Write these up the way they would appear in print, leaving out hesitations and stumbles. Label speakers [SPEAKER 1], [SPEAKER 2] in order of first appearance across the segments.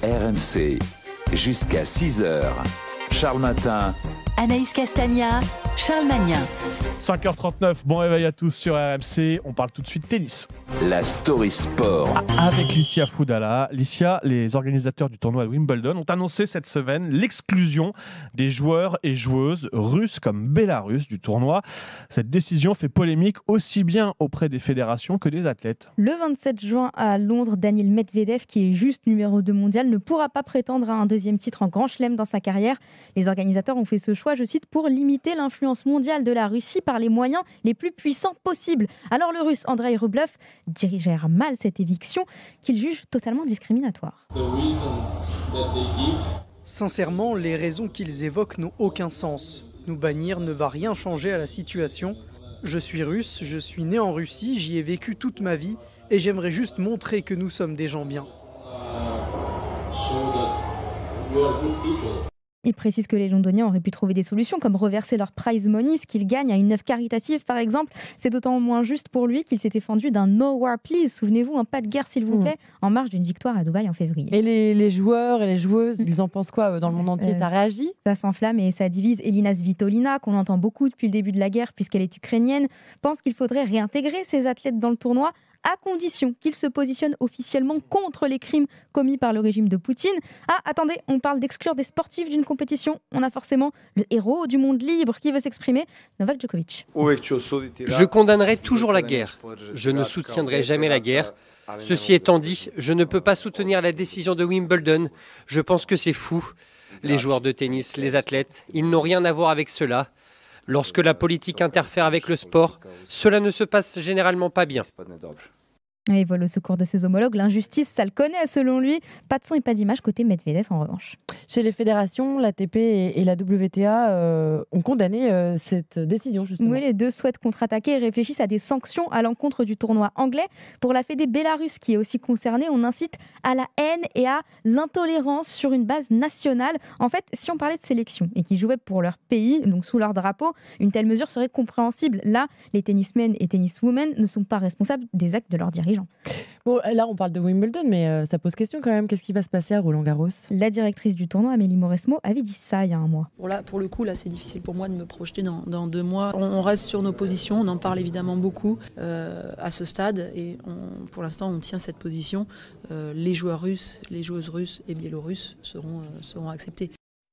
[SPEAKER 1] RMC, jusqu'à 6h. Charles Matin.
[SPEAKER 2] Anaïs Castagna, Charles Magnin.
[SPEAKER 3] 5h39, bon réveil à tous sur RMC. On parle tout de suite tennis.
[SPEAKER 1] La story sport.
[SPEAKER 3] Avec Licia Foudala. Licia, les organisateurs du tournoi de Wimbledon ont annoncé cette semaine l'exclusion des joueurs et joueuses russes comme bélarusses du tournoi. Cette décision fait polémique aussi bien auprès des fédérations que des athlètes.
[SPEAKER 4] Le 27 juin à Londres, Daniil Medvedev, qui est juste numéro 2 mondial, ne pourra pas prétendre à un deuxième titre en Grand Chelem dans sa carrière. Les organisateurs ont fait ce choix, je cite, pour limiter l'influence mondiale de la Russie par les moyens les plus puissants possibles. Alors le russe Andrei Rublev dirigera mal cette éviction qu'il juge totalement discriminatoire.
[SPEAKER 5] Sincèrement, les raisons qu'ils évoquent n'ont aucun sens. Nous bannir ne va rien changer à la situation. Je suis russe, je suis né en Russie, j'y ai vécu toute ma vie et j'aimerais juste montrer que nous sommes des gens bien.
[SPEAKER 4] Il précise que les Londoniens auraient pu trouver des solutions comme reverser leur prize money, ce qu'ils gagnent à une œuvre caritative par exemple. C'est d'autant moins juste pour lui qu'il s'était fendu d'un No War Please, souvenez-vous, un pas de guerre s'il vous plaît, en marge d'une victoire à Dubaï en février.
[SPEAKER 6] Et les joueurs et les joueuses, ils en pensent quoi dans le monde entier? Ça réagit?
[SPEAKER 4] Ça s'enflamme et ça divise. Elina Svitolina, qu'on entend beaucoup depuis le début de la guerre puisqu'elle est ukrainienne, pense qu'il faudrait réintégrer ces athlètes dans le tournoi à condition qu'ils se positionnent officiellement contre les crimes commis par le régime de Poutine. Ah, attendez, on parle d'exclure des sportifs d'une compétition. On a forcément le héros du monde libre qui veut s'exprimer, Novak Djokovic.
[SPEAKER 7] Je condamnerai toujours la guerre. Je ne soutiendrai jamais la guerre. Ceci étant dit, je ne peux pas soutenir la décision de Wimbledon. Je pense que c'est fou. Les joueurs de tennis, les athlètes, ils n'ont rien à voir avec cela. Lorsque la politique interfère avec le sport, cela ne se passe généralement pas bien.
[SPEAKER 4] Il vole au secours de ses homologues. L'injustice, ça le connaît selon lui. Pas de son et pas d'image côté Medvedev en revanche.
[SPEAKER 6] Chez les fédérations, l'ATP et la WTA ont condamné cette décision justement.
[SPEAKER 4] Oui, les deux souhaitent contre-attaquer et réfléchissent à des sanctions à l'encontre du tournoi anglais. Pour la fédé bélarusse qui est aussi concernée, on incite à la haine et à l'intolérance sur une base nationale. En fait, si on parlait de sélection et qu'ils jouaient pour leur pays, donc sous leur drapeau, une telle mesure serait compréhensible. Là, les tennismen et tenniswomen ne sont pas responsables des actes de leurs dirigeants.
[SPEAKER 6] Bon, là, on parle de Wimbledon, mais ça pose question quand même. Qu'est-ce qui va se passer à Roland-Garros?
[SPEAKER 4] La directrice du tournoi, Amélie Mauresmo, avait dit ça il y a un mois.
[SPEAKER 8] Bon là, pour le coup, là, c'est difficile pour moi de me projeter dans 2 mois. On reste sur nos positions, on en parle évidemment beaucoup à ce stade. Et pour l'instant, on tient cette position. Les joueurs russes, les joueuses russes et biélorusses seront acceptés.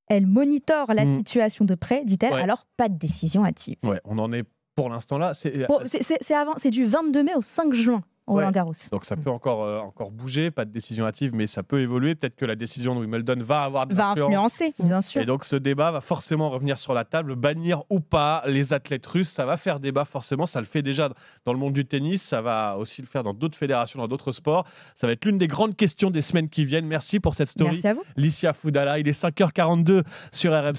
[SPEAKER 4] Elle monitore la situation de près, dit-elle, alors pas de décision hâtive.
[SPEAKER 3] Ouais, on en est pour l'instant là. C'est
[SPEAKER 4] du 22 mai au 5 juin. Roland-Garros.
[SPEAKER 3] Donc ça peut encore bouger, pas de décision hâtive, mais ça peut évoluer. Peut-être que la décision de Wimbledon va avoir de l'influence.
[SPEAKER 4] Va influencer, bien sûr.
[SPEAKER 3] Et donc ce débat va forcément revenir sur la table. Bannir ou pas les athlètes russes, ça va faire débat forcément. Ça le fait déjà dans le monde du tennis. Ça va aussi le faire dans d'autres fédérations, dans d'autres sports. Ça va être l'une des grandes questions des semaines qui viennent. Merci pour cette story.
[SPEAKER 4] Merci à vous.
[SPEAKER 3] Licia Foudala, il est 5h42 sur RMC.